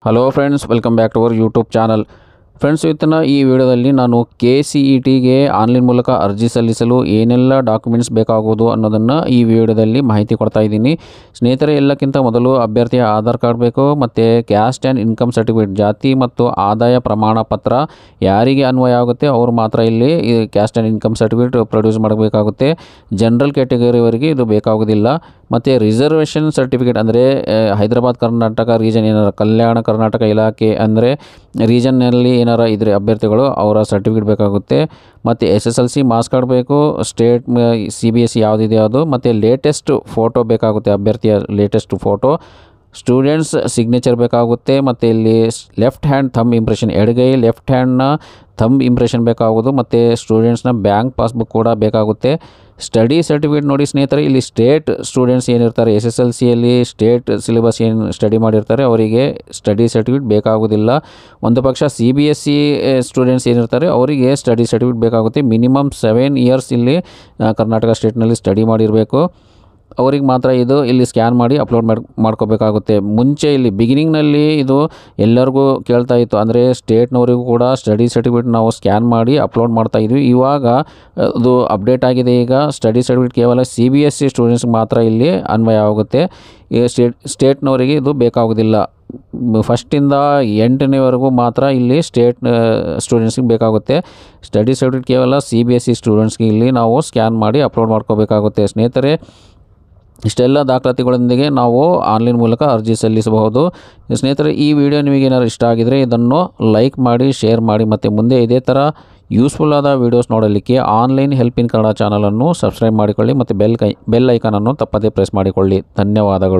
Hello friends, welcome back to our YouTube channel. Friends, ಇವತ್ತಿನ ಈ ವಿಡಿಯೋದಲ್ಲಿ ನಾನು KCETಗೆ ಆನ್ಲೈನ್ ಮೂಲಕ ಅರ್ಜಿ ಸಲ್ಲಿಸಲು ಏನೆಲ್ಲ ಡಾಕ್ಯುಮೆಂಟ್ಸ್ ಬೇಕಾಗುವುದು ಅನ್ನೋದನ್ನು ಈ ವಿಡಿಯೋದಲ್ಲಿ ಮಾಹಿತಿ ಕೊಡ್ತಾ ಇದ್ದೀನಿ. ಸ್ನೇಹಿತರೆ, ಎಲ್ಲಕ್ಕಿಂತ ಮೊದಲು ಅಭ್ಯರ್ಥಿಯ ಆಧಾರ್ ಕಾರ್ಡ್ ಬೇಕು, ಮತ್ತು ಕ್ಯಾಸ್ಟ್ ಆ್ಯಂಡ್ ಇನ್ಕಮ್ ಸರ್ಟಿಫಿಕೇಟ್, ಜಾತಿ ಮತ್ತು ಆದಾಯ ಪ್ರಮಾಣ ಪತ್ರ ಯಾರಿಗೆ ಅನ್ವಯ ಆಗುತ್ತೆ ಅವರು ಮಾತ್ರ ಇಲ್ಲಿ caste and income certificate produce ಮಾಡಬೇಕಾಗುತ್ತೆ. ಜನರಲ್ ಕ್ಯಾಟಗರಿವರೆಗೆ ಇದು ಬೇಕಾಗೋದಿಲ್ಲ. ಮತ್ತು ರಿಸರ್ವೇಷನ್ ಸರ್ಟಿಫಿಕೇಟ್ ಅಂದರೆ ಹೈದರಾಬಾದ್ ಕರ್ನಾಟಕ ರೀಜನ್ ಏನಾರ ಕಲ್ಯಾಣ ಕರ್ನಾಟಕ ಇಲಾಖೆ ಅಂದರೆ ರೀಜನ್ನಲ್ಲಿ ಏನಾರ ಇದ್ದರೆ ಅಭ್ಯರ್ಥಿಗಳು ಅವರ ಸರ್ಟಿಫಿಕೇಟ್ ಬೇಕಾಗುತ್ತೆ. ಮತ್ತು SSLC ಮಾರ್ಕ್ಸ್ ಕಾರ್ಡ್ ಬೇಕು, ಸ್ಟೇಟ್ CBSE ಯಾವುದಿದೆ ಅದು, ಮತ್ತು ಲೇಟೆಸ್ಟ್ ಫೋಟೋ ಬೇಕಾಗುತ್ತೆ, ಅಭ್ಯರ್ಥಿಯ ಲೇಟೆಸ್ಟ್ ಫೋಟೋ, ಸ್ಟೂಡೆಂಟ್ಸ್ ಸಿಗ್ನೇಚರ್ ಬೇಕಾಗುತ್ತೆ. ಮತ್ತು ಇಲ್ಲಿ ಲೆಫ್ಟ್ ಹ್ಯಾಂಡ್ ಥಂಬ್ ಇಂಪ್ರೆಷನ್, ಎಡಗೈ ಲೆಫ್ಟ್ ಹ್ಯಾಂಡ್ನ ಥಂಬ್ ಇಂಪ್ರೆಷನ್ ಬೇಕಾಗೋದು, ಮತ್ತು ಸ್ಟೂಡೆಂಟ್ಸ್ನ ಬ್ಯಾಂಕ್ ಪಾಸ್ಬುಕ್ ಕೂಡ ಬೇಕಾಗುತ್ತೆ. ಸ್ಟಡಿ ಸರ್ಟಿಫಿಕೇಟ್ ನೋಡಿ ಸ್ನೇಹಿತರೆ, ಇಲ್ಲಿ ಸ್ಟೇಟ್ ಸ್ಟೂಡೆಂಟ್ಸ್ ಏನಿರ್ತಾರೆ SSLCಯಲ್ಲಿ ಸ್ಟೇಟ್ ಸಿಲೆಬಸ್ ಏನು ಸ್ಟಡಿ ಮಾಡಿರ್ತಾರೆ ಅವರಿಗೆ ಸ್ಟಡಿ ಸರ್ಟಿಫಿಕೇಟ್ ಬೇಕಾಗೋದಿಲ್ಲ. ಒಂದು ಪಕ್ಷ CBSE ಸ್ಟೂಡೆಂಟ್ಸ್ ಏನಿರ್ತಾರೆ ಅವರಿಗೆ ಸ್ಟಡಿ ಸರ್ಟಿಫಿಕೇಟ್ ಬೇಕಾಗುತ್ತೆ. ಮಿನಿಮಮ್ 7 ಇಯರ್ಸ್ ಇಲ್ಲಿ ಕರ್ನಾಟಕ ಸ್ಟೇಟ್ನಲ್ಲಿ ಸ್ಟಡಿ ಮಾಡಿರಬೇಕು, ಅವ್ರಿಗೆ ಮಾತ್ರ ಇದು ಇಲ್ಲಿ ಸ್ಕ್ಯಾನ್ ಮಾಡಿ ಅಪ್ಲೋಡ್ ಮಾಡ್ಕೋಬೇಕಾಗುತ್ತೆ. ಮುಂಚೆ ಇಲ್ಲಿ ಬಿಗಿನಿಂಗ್ನಲ್ಲಿ ಇದು ಎಲ್ಲರಿಗೂ ಕೇಳ್ತಾ ಇತ್ತು, ಅಂದರೆ ಸ್ಟೇಟ್ನವರಿಗೂ ಕೂಡ ಸ್ಟಡಿ ಸರ್ಟಿಫಿಕೇಟ್ ನಾವು ಸ್ಕ್ಯಾನ್ ಮಾಡಿ ಅಪ್ಲೋಡ್ ಮಾಡ್ತಾ ಇದ್ವಿ. ಇವಾಗ ಅದು ಅಪ್ಡೇಟ್ ಆಗಿದೆ. ಈಗ ಸ್ಟಡಿ ಸರ್ಟಿಫಿಕೇಟ್ ಕೇವಲ CBSE ಸ್ಟೂಡೆಂಟ್ಸ್ಗೆ ಮಾತ್ರ ಇಲ್ಲಿ ಅನ್ವಯ ಆಗುತ್ತೆ. ಸ್ಟೇಟ್ನವರಿಗೆ ಇದು ಬೇಕಾಗೋದಿಲ್ಲ. ಫಸ್ಟಿಂದ 8ನೇವರೆಗೂ ಮಾತ್ರ ಇಲ್ಲಿ ಸ್ಟೇಟ್ ಸ್ಟೂಡೆಂಟ್ಸ್ಗೆ ಬೇಕಾಗುತ್ತೆ. ಸ್ಟಡಿ ಸರ್ಟಿಫಿಕೇಟ್ ಕೇವಲ CBSE ಸ್ಟೂಡೆಂಟ್ಸ್ಗೆ ಇಲ್ಲಿ ನಾವು ಸ್ಕ್ಯಾನ್ ಮಾಡಿ ಅಪ್ಲೋಡ್ ಮಾಡ್ಕೋಬೇಕಾಗುತ್ತೆ. ಸ್ನೇಹಿತರೆ, ಇಷ್ಟೆಲ್ಲ ದಾಖಲಾತಿಗಳೊಂದಿಗೆ ನಾವು ಆನ್ಲೈನ್ ಮೂಲಕ ಅರ್ಜಿ ಸಲ್ಲಿಸಬಹುದು. ಸ್ನೇಹಿತರೆ, ಈ ವಿಡಿಯೋ ನಿಮಗೆ ಏನಾದ್ರು ಇಷ್ಟ ಆಗಿದರೆ ಇದನ್ನು ಲೈಕ್ ಮಾಡಿ, ಶೇರ್ ಮಾಡಿ, ಮತ್ತು ಮುಂದೆ ಇದೇ ಥರ ಯೂಸ್ಫುಲ್ ಆದ ವೀಡಿಯೋಸ್ ನೋಡಲಿಕ್ಕೆ ಆನ್ಲೈನ್ ಹೆಲ್ಪ್ ಇನ್ ಕನ್ನಡ ಚಾನಲನ್ನು ಸಬ್ಸ್ಕ್ರೈಬ್ ಮಾಡಿಕೊಳ್ಳಿ, ಮತ್ತು ಬೆಲ್ ಐಕಾನನ್ನು ತಪ್ಪದೇ ಪ್ರೆಸ್ ಮಾಡಿಕೊಳ್ಳಿ. ಧನ್ಯವಾದಗಳು.